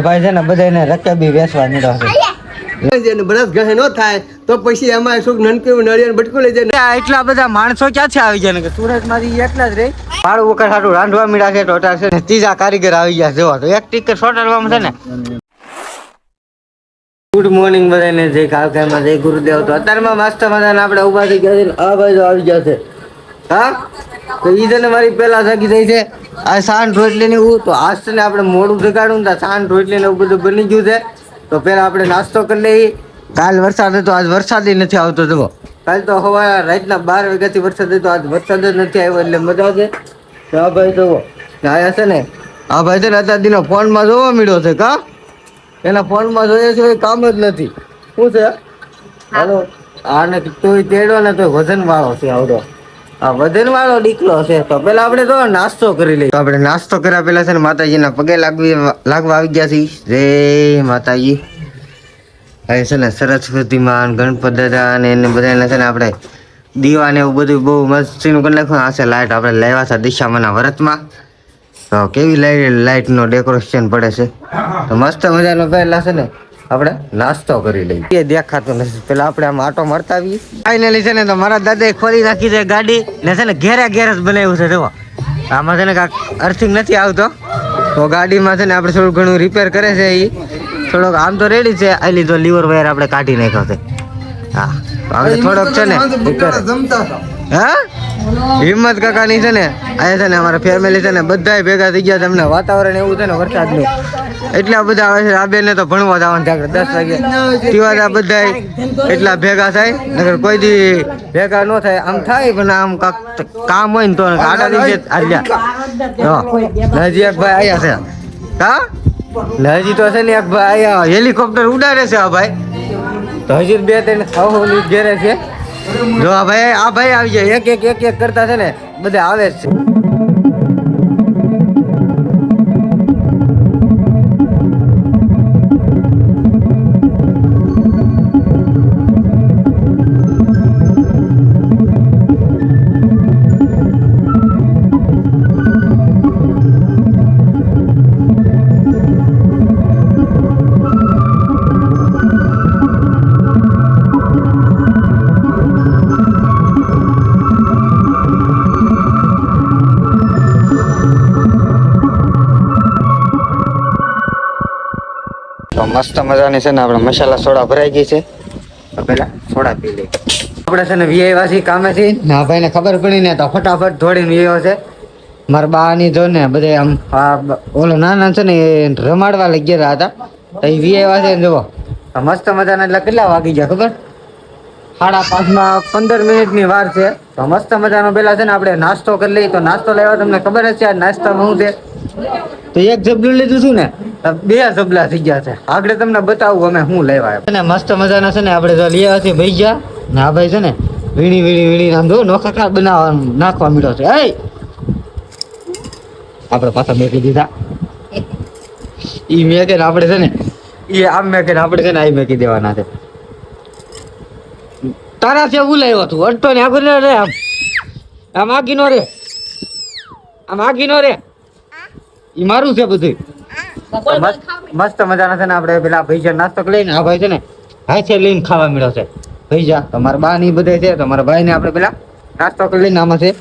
ભાઈ છે ને બધાને રકાબી વેચવા નીકળો છે બરસ ઘરે ન થાય તો પછી એમાં શું નનકું નળિયા બટકું લઈ જાય. એટલા બધા માણસો ક્યાંથી આવી જાય ને કે સુરત માંથી એટલા જ રહી ભાડું વખત સારું રાંધવા મીડા છે ટોટા છે ને ત્રીજા કારીગર આવી ગયા જોવા તો એક ટિકિટ સોટાડવામાં છે ને. ગુડ મોર્નિંગ બધાને જય કાલકામાં જય ગુરુદેવ. તો અત્યારમાં મસ્ત મજાને આપણે ઉભા થઈ ગયા છે ને આ ભાઈ તો આવી ગયા છે. હા તો ઈ છે ને મારી પેલા જાગી થઈ છે આ સાંજ રોટલી ને એવું તો આજ છે ને આપણે મોડું જગાડું ને સાંજ રોટલી ને એવું બધું બની ગયું છે. તો પેલા આપણે નાસ્તો કરી લઈએ. કાલ વરસાદ હતો આજ વરસાદ નથી આવતો જુઓ. કાલ તો સવારે રાતના 12 વાગ્યાથી વરસાદ હતો આજ વરસાદ જ નથી આવ્યો એટલે મજા છે. તો આ ભાઈ જુઓ આયા છે ને આ ભાઈ છે ને અત્યાર દીનો ફોનમાં જોવા મળ્યો છે કા એના ફોનમાં જોઈએ છે કામ જ નથી. શું છે હાલો આને તોય તેડો ને તો વજન વાળો છે આવડો આ વજન વાળો દીકલો છે. તો પેલા આપણે તો નાસ્તો કરી લઈએ. તો આપણે નાસ્તો કર્યા પેલા છે ને માતાજીના પગે લાગવા આવી ગયા છીએ. જય માતાજી. હવે છે ને સરસ્વતી માં ગણપત દાદા ને એને બધાને છે ને આપણે દીવા ને એવું બધું બહુ મસ્તીનું કરી નાખ્યું. આ છે લાઈટ આપણે લાવ્યા હતા દિશામાના વ્રતમાં. તો કેવી લાઈટ નો ડેકોરેશન પડે છે. તો મસ્ત મજાનો પહેલા છે ને આપણે નાસ્તો કરી લઈએ. દેખાતું નથી પેલા આપણે આમ આટો મારતા આવીએ. ફાઇનલી છે ને તો મારા દાદાએ ખોલી નાખી છે ગાડી ને છે ને ઘેરે જ બનાવ્યું છે. જો આમાં છે ને કાંક અર્થિંગ નથી આવતો તો ગાડીમાં છે ને આપણે થોડું ઘણું રિપેર કરે છે. એ થોડોક આમ તો રેડી છે. આ લીધો લીવર વાયર આપણે કાઢી નાખ્યો છે. હા હવે થોડોક છે ને હા હિંમત કાકાની છે ને અહીંયા છે ને અમારા ફેમિલી છે ને બધા ભેગા થઈ ગયા. તમને વાતાવરણ એવું છે ને વરસાદનું એટલા બધા આવે છે. આ બેને તો ભણવા જવાનું થાય 10 વાગે ટીવા બધા એટલા ભેગા થાય નગર કોઈ દી ભેગા ન થાય. આમ થાય પણ આમ કામ હોય ને તો આડા દિવસે હજી એક ભાઈ આયા છે. હા હજી તો છે ને એક ભાઈ આયા હેલિકોપ્ટર ઉડાડે છે. આ ભાઈ તો હજી 2-3 ઘેરે છે. જો આ ભાઈ આવી જાય એક કરતા છે ને બધા આવે જ છે. મસ્ત મજાની છે ને આપણે મસાલા સોડા ભરાઈ ગઈ છે. તો પેલા સોડા પી લઈએ. આપણે છે ને વીઆઈવાસી કામેથી ના ભાઈને ખબર પડી ને તો ફટાફટ દોડીને વીઆઈઓ છે. મારા બાની જો ને બધે આમ ઓલો નાના છે ને એ રમાડવા લઈ ગયા હતા તો એ વીઆઈવા છે ને જુઓ મસ્ત મજાના. એટલે કેટલા વાગી ગયા ખબર 5:30 15 મિનિટની વાર છે. તો મસ્ત મજાનો પેલા છે ને આપણે નાસ્તો કરી લઈએ. તો નાસ્તો લેવા તમને ખબર જ છે આ નાસ્તામાં શું છે. તો એક જબલું લીધું છું ને 2 જબલા થઈ ગયા છે. આગળ તમને બતાવું અમે શું લેવા ને મસ્ત મજાના છે ને આપણે જો લેવા છે ભૈજા ને આ ભાઈ છે ને વીણી આમ જો નોખા બનાવવા નાખવા મળ્યો છે. આપણે પાછા મેકી દીધા. ઈ મેકે ને આપણે છે ને ઈ આમ મેકે ને આપણે છે ને આ મેકી દેવાના છે. તારા છે ઉલાયો તું અડતો ને આગળ રે આમ આગીનો રે ઈ મારું છે બધું. મસ્ત મજાના છે ને આપણે પેલા ભૈજા નાસ્તો લઈને આ ભાઈ છે ને હાથે લઈને ખાવા મળ્યો છે ભૈજા. તમારા બા ની બધે છે. તમારા ભાઈ ને આપણે પેલા નાસ્તો કરી લઈને આમાં છે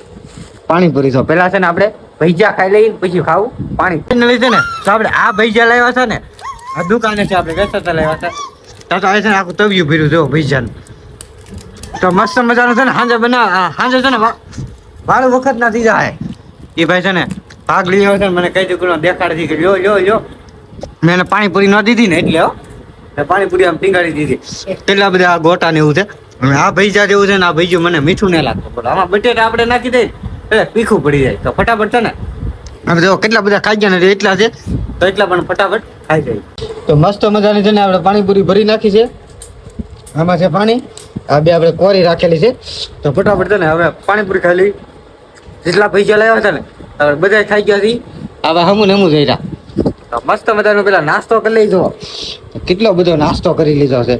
પાણીપુરી. તો પેલા છે ને આપણે ભૈજા ખાઈ લઈને પછી ખાવું પાણી છે ને. તો આપણે આ ભૈજા લાવ્યા છે ને આ દુકાને છે આપણે વેચતા લાવ્યા છે. તો આ છે ને આખું તવિયું ભર્યું જો ભૈજાનું. તો મસ્ત મજાનું છે ને સાંજે સાંજે છે ને વાળું વખત ના થઈ જાય. એ ભાઈ છે ને ભાગ લઈ આવ્યો છે મને કઈ દીકરો દેખાડી કે લ્યો મેં એને પાણીપુરી ન દીધી ને એટલે પાણીપુરી આમ ટીંગાડી દીધી. કેટલા બધા આ ગોટા ને એવું છે. આ ભૈજા જેવું છે ને આ ભૈજું મને મીઠું નહીં લાગતું પણ આમાં બટેટા આપણે નાખી દઈએ એટલે તીખું પડી જાય. તો ફટાફટ છે ને આપણે જો કેટલા બધા ખાઈ ગયા ને એટલા છે તો એટલા પણ ફટાફટ ખાઈ જાય. તો મસ્ત મજાની છે ને આપણે પાણીપુરી ભરી નાખી છે. આમાં છે પાણી આ બે આપણે કોરી રાખેલી છે. તો ફટાફટ છે ને હવે પાણીપુરી ખાઈ લઈ. જેટલા પૈસા લાવ્યા છે ને હવે બધા ખાઈ ગયા છે. હવે હમું જઈ રહ્યા. તો મસ્ત મજાનો પેલા નાસ્તો કરી લઈ જો કેટલો બધો નાસ્તો કરી લીધો છે.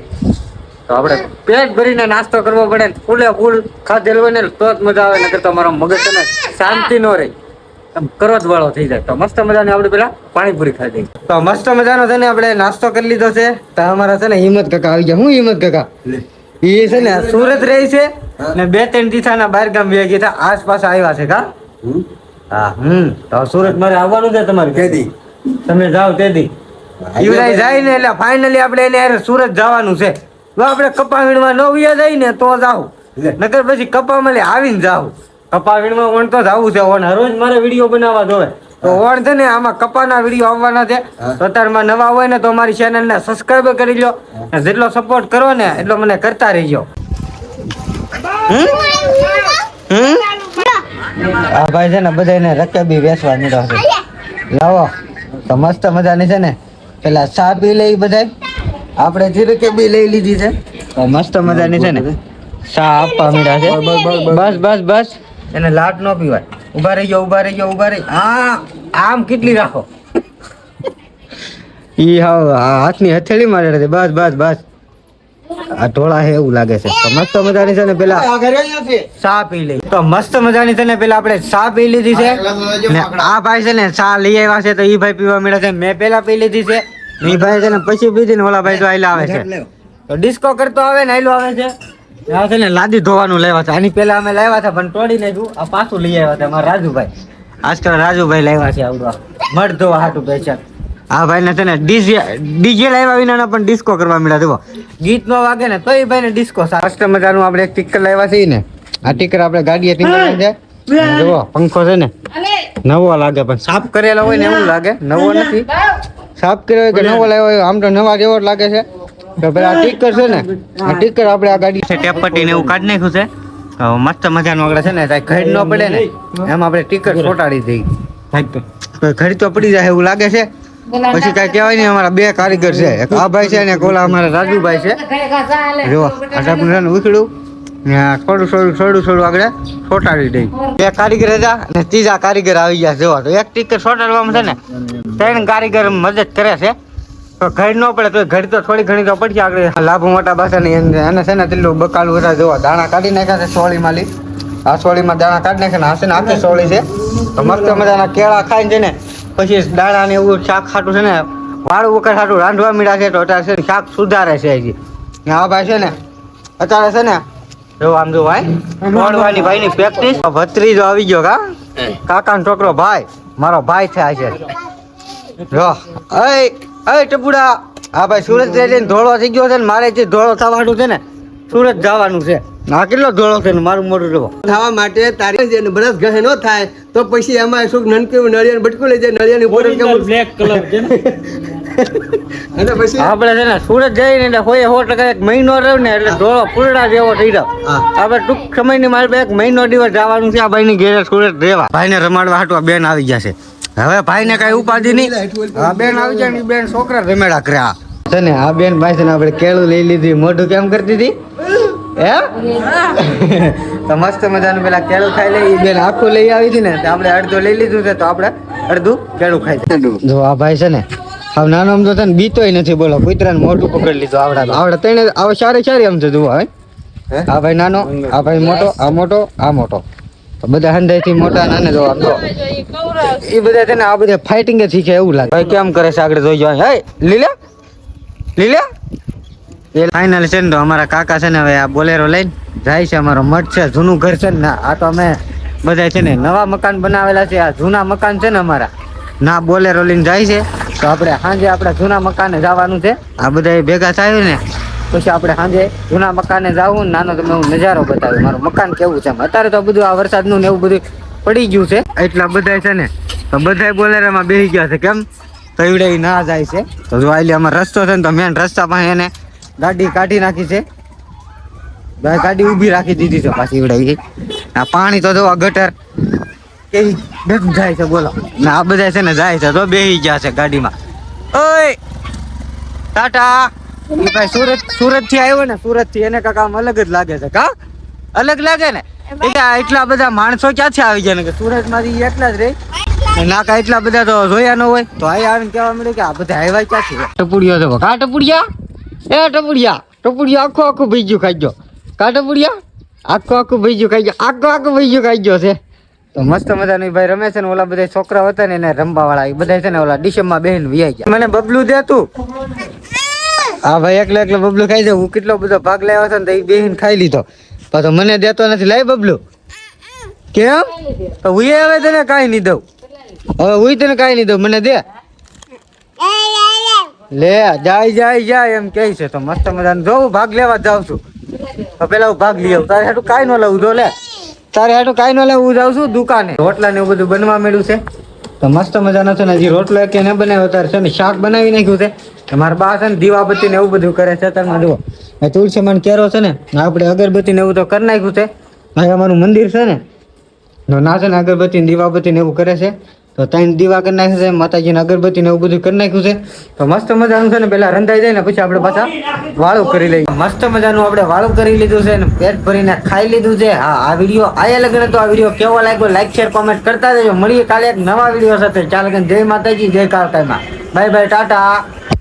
તો આપણે પેટ ભરીને નાસ્તો કરવો પડે ફૂલે ફૂલ ખાધેલ હોય ને તો જ મજા આવે. નકર તો મારો મગજ છે ને શાંતિ નો રહે. આમ કરત વાળો થઈ જાય. તો મસ્ત મજાની આપણે પેલા પાણીપુરી ખાઈ દઈએ. તો મસ્ત મજાનો છે ને આપણે નાસ્તો કરી લીધો છે. તો અમારા છે ને હિંમત કાકા આવી ગયા. હું હિંમત કાકા એ છે ને સુરત રહી છે ને 2-3 દિશાના બહાર ગામ વ્યા ગયા હતા. આસપાસ આવ્યા છે કા હા તો સુરત મારે આવવાનું છે તમારે કેદી તમે જાઓ તેદી ઈવરાઈ જાય ને એટલે ફાઇનલી આપણે એને યાર સુરત જવાનું છે. જો આપણે કપા વીણમાં ન વ્યા જાય ને તો જાવ નકર પછી કપા મળે આવીને જાવ. કપા વીણમાં ઓણ તો જવું છે. ઓણ હરોજ મારે વિડીયો બનાવવા જોવે તો ઓણ છે ને આમાં કપાના વિડીયો આવવાના છે. તો અત્યારમાં નવા હોય ને તો મારી ચેનલને સબસ્ક્રાઈબ કરી લો. જેટલો સપોર્ટ કરો ને એટલો મને કરતા રહીજો. આ ભાઈ છે ને બધાને રકબી વેચવા નીકળો છે. લાવો તો મસ્ત મજાની છે ને પેલા ચા પી લઈ બધાય. આપણે જે રકબી લઈ લીધી છે તો મસ્ત મજાની છે ને ચા આપવા મીડા છે. બસ બસ બસ એને લાટ ન પીવાય. ઉભા રહી ગયો ઉભા રહી ગયો ઉભા રહી. હા આમ કેટલી રાખો ઈ હાથની હથેળી મારે છે. બસ બસ બસ આ ઢોળા છે એવું લાગે છે. તો મસ્ત મજાની છે ને પેલા ચા પી લઈ. તો મસ્ત મજાની છે ને પેલા આપણે ચા પી લીધી છે ને આ ભાઈ છે ને ચા લઈ આવ્યા છે તો ઈ ભાઈ પીવા મળે છે. મેં પેલા પી લીધી છે. ઈ ભાઈ છે ને પછી પીધી ને ઓલા ભાઈ તો આયલા આવે છે. તો ડિસ્કો કરતો આવે ને આયલો આવે છે. આ છે ને લાદી ધોવાનું લાવ્યા હતા. આની પેલા અમે લાવ્યા હતા પણ તોડી નાખ્યું. આ પાછું લઈ આવ્યા હતા મારા રાજુભાઈ. આજકાલ રાજુભાઈ લાવ્યા છે આવડવા મઢ ધોવા હાટું પૈસા. આ ભાઈને છે ને ડીજે લાવ્યા વિના પણ ડિસ્કો કરવા મળ્યા. જુઓ ગીત નો વાગે ને તો એ ભાઈને ડિસ્કો. મસ્ત મજાનું આપણે એક ટીકર લાવ્યા છીએ ને. આ ટીકર આપણે ગાડીએ ટીકર છે. જુઓ પંખો છે ને નવો લાગે પણ સાફ કરેલો હોય ને એવું લાગે. નવો નથી સાફ કર્યો કે નવો લાવ્યો હોય આમ તો નવા જેવો જ લાગે છે. તો પેલા આ ટીકર છે ને આ ટીકર આપણે આ ગાડી છે ટેપપટ્ટી ને એવું કાઢી નાખ્યું છે. મસ્ત મજાનું આગળ છે ને ઘડ ન પડે ને એમ આપણે ટીકર ચોટાડી દઈ. ઘડી તો પડી જાય એવું લાગે છે. પછી કઈ કહેવાય નહીં. અમારા 2 કારીગર છે. એક આ ભાઈ છે ને ઓલા અમારા રાજુભાઈ છે. જો આપણે છે ને ઉખડું થોડું આગળ છોટાડી દઈ. 2 કારીગર હતા અને 3જા કારીગર આવી ગયા. જોવા તો એક ટીકર છોટાડવામાં છે ને 3 કારીગર મદદ કરે છે. તો ઘડ ન પડે તો ઘડી તો થોડી ઘણી તો પડશે આગળ. લાભો મોટા બાસા ને એને છે ને તેટલું બકાલું હતા. જોવા દાણા કાઢી નાખ્યા છે સોળીમાં લી. આ સોળીમાં દાણા કાઢી નાખ્યા ને આ છે ને આખી સોળી છે. તો મસ્ત મજાના કેળા ખાઈને છે ને પછી દાણા ને એવું શાક ખાટું છે ને વાળું વખત ખાટું રાંધવા મીડા છે. તો અત્યારે છે ને શાક સુધારે છે હજી. આ ભાઈ છે ને અત્યારે છે ને જો આમ જો ભાઈ મોડવાની ભાઈ ની પ્રેક્ટિસ. ભત્રીજો આવી ગયો કાકા નો છોકરો ભાઈ મારો ભાઈ થાય છે. જો અય ટપુડા આ ભાઈ સુરત જઈને ધોળો થઈ ગયો છે ને મારે જે ધોળો થવાનું છે ને સુરત જવાનું છે. આ કેટલો ધોળો છે ને મારું મોઢું જો થવા માટે તારી બરસ ઘરે ન થાય તો પછી એમાં શું નનકીવું નળિયાનું બટકું લઈ જાય નળિયાની ઉપર કેમ બ્લેક કલર છે ને અને પછી આપણે છે ને સુરત જઈને એટલે 100% એક મહિનો રહ્યો ને એટલે ધોળો ફૂલડા જેવો થઈ જાવ. આપણે ટૂંક સમયની મારે 1 મહિનો દિવસ જવાનું છે આ ભાઈની ઘેરે સુરત રહેવા. ભાઈને રમાડવા હાટવા બેન આવી ગયા છે. હવે ભાઈને કઈ ઉપાધિ નહીં. આ બેન આવી જાય ને બેન છોકરા રમેડા કર્યા છે ને. આ બેન ભાઈ છે ને આપણે કેળું લઈ લીધી. મોઢું કેમ કરતી હતી હે તો મસ્ત મજાનું પેલા કેળું ખાઈ લઈ. બેન આખું લઈ આવી હતી ને તો આપણે અડધું લઈ લીધું છે. તો આપણે અડધું કેળું ખાઈ. જો આ ભાઈ છે ને હવે નાનો આમ તો છે ને બીતોય નથી. બોલો કૂતરાને મોઢું પકડી લીધું. આવડા ત્રણે આવા સારી આમ છે જુઓ. આ ભાઈ નાનો આ ભાઈ મોટો આ મોટો આ મોટો. તો બધા હંધાઈથી મોટા નાને જો આમ જો એ બધા છે ને આ બધા ફાઇટિંગ જ શીખે એવું લાગે. ભાઈ કેમ કરે છે આગળ જોઈ જાય. હે લીલે એ ફાઇનલ છે ને તો અમારા કાકા છે ને હવે આ બોલેરો લઈને જાય છે. અમારો મઠ છે જૂનું ઘર છે ને. આ તો અમે બધા છે ને નવા મકાન બનાવેલા છે. આ જૂના મકાન છે ને અમારા ના બોલેરો લઈને જાય છે. તો આપણે સાંજે આપણા જૂના મકાને જવાનું છે. આ બધા ભેગા થાય ને પછી આપણે સાંજે જૂના મકાને જવું ને નાનો તમે હું નજારો બતાવ્યો મારું મકાન કેવું છે. અત્યારે તો બધું આ વરસાદનું ને એવું બધું પડી ગયું છે. એટલા બધા છે ને તો બધા બોલેરામાં બેસી ગયા છે. કેમ તો એવડે ના જાય છે. તો જો આટલી અમારો રસ્તો છે ને તો મેન રસ્તા પાસે એને ગાડી કાઢી નાખી છે. ગાડી ઊભી રાખી દીધી છે પાછી એવડે. આ પાણી તો જો ગટર કેવી બેઠું જાય છે બોલો ને. આ બધા છે ને જાય છે તો બેસી ગયા છે ગાડીમાં. ઓય ટાટા એ ભાઈ સુરત થી આવ્યો ને સુરત થી એને કાકા અલગ જ લાગે છે. કા અલગ લાગે ને એટલા બધા માણસો ક્યાંથી આવી જાય ને કે સુરત માંથી એટલા જ રહે નાકા. એટલા બધા તો જોયા ન હોય તો અહીં આવીને કહેવા મળે કે આ બધા આવ્યા ક્યાંથી. ટપુડિયો તો કા ટપુડિયા ટપુડિયા આખું ભીજ્યું ખાઈ ગયો. કા ટપુડિયા આખું ભીજ્યું ખાઈ ગયો. આખું ભીજ્યું ખાઈ ગયો છે. તો મસ્ત મજાની ભાઈ રમે છે ને ઓલા બધા છોકરા હતા ને એને રમવા વાળા એ બધા છે ને ઓલા ડિશમાં બેહીન વ્યાઈ ગયા. મને બબલું દે તું. હા ભાઈ એકલો એકલો બબલું ખાઈ જાય. હું કેટલો બધો ભાગ લાવ્યો હતો ને તો એ બેહીન ખાઈ લીધો. પાછો મને દેતો નથી. લાય બબલું. કેમ? તો હું હવે તને કાંઈ નહીં દઉં. હવે હું તને કાંઈ નહીં દઉં. મને દે. લે જાય એમ કહે છે. તો મસ્ત મજાનું જોઉં ભાગ લેવા જાઉં છું. તો પેલા હું ભાગ લઈ આવું. તારે હાટું કાંઈ ન લાવું જો લે. તારે હાટું કાંઈ ન લાવું. હું જાઉં છું દુકાને. રોટલા ને એવું બધું બનવા મળ્યું છે. તો મસ્ત મજાનો છે ને હજી રોટલો કે ન બનાવ્યો તારે છે ને શાક બનાવી નાખ્યું છે. મારા બા છે ને દીવાબત્તી ને એવું બધું કરે છે. તમે જુઓ તુલસી મને કેરો છે ને આપણે અગરબત્તી ને એવું તો કરી નાખ્યું છે. અહીં અમારું મંદિર છે ને તો ના છે ને અગરબત્તી ને દીવાબત્તી ને એવું કરે છે. તો ત્રણ દીવા કરી નાખ્યું છે. માતાજીને અગરબત્તી ને એવું બધું કરી નાખ્યું છે. તો મસ્ત મજાનું છે ને પેલા રંધાઈ જાય ને પછી આપણે પાછા વાળું કરી લઈએ. મસ્ત મજાનું આપણે વાળું કરી લીધું છે ને પેટ ભરીને ખાઈ લીધું છે. હા આ વિડીયો આયા લગન તો આ વિડીયો કેવો લાગ્યો લાઈક શેર કોમેન્ટ કરતા જજો. મળીએ કાલે એક નવા વિડીયો સાથે. ચાલ જય માતાજી જય કાળકામાં. Bye bye Tata.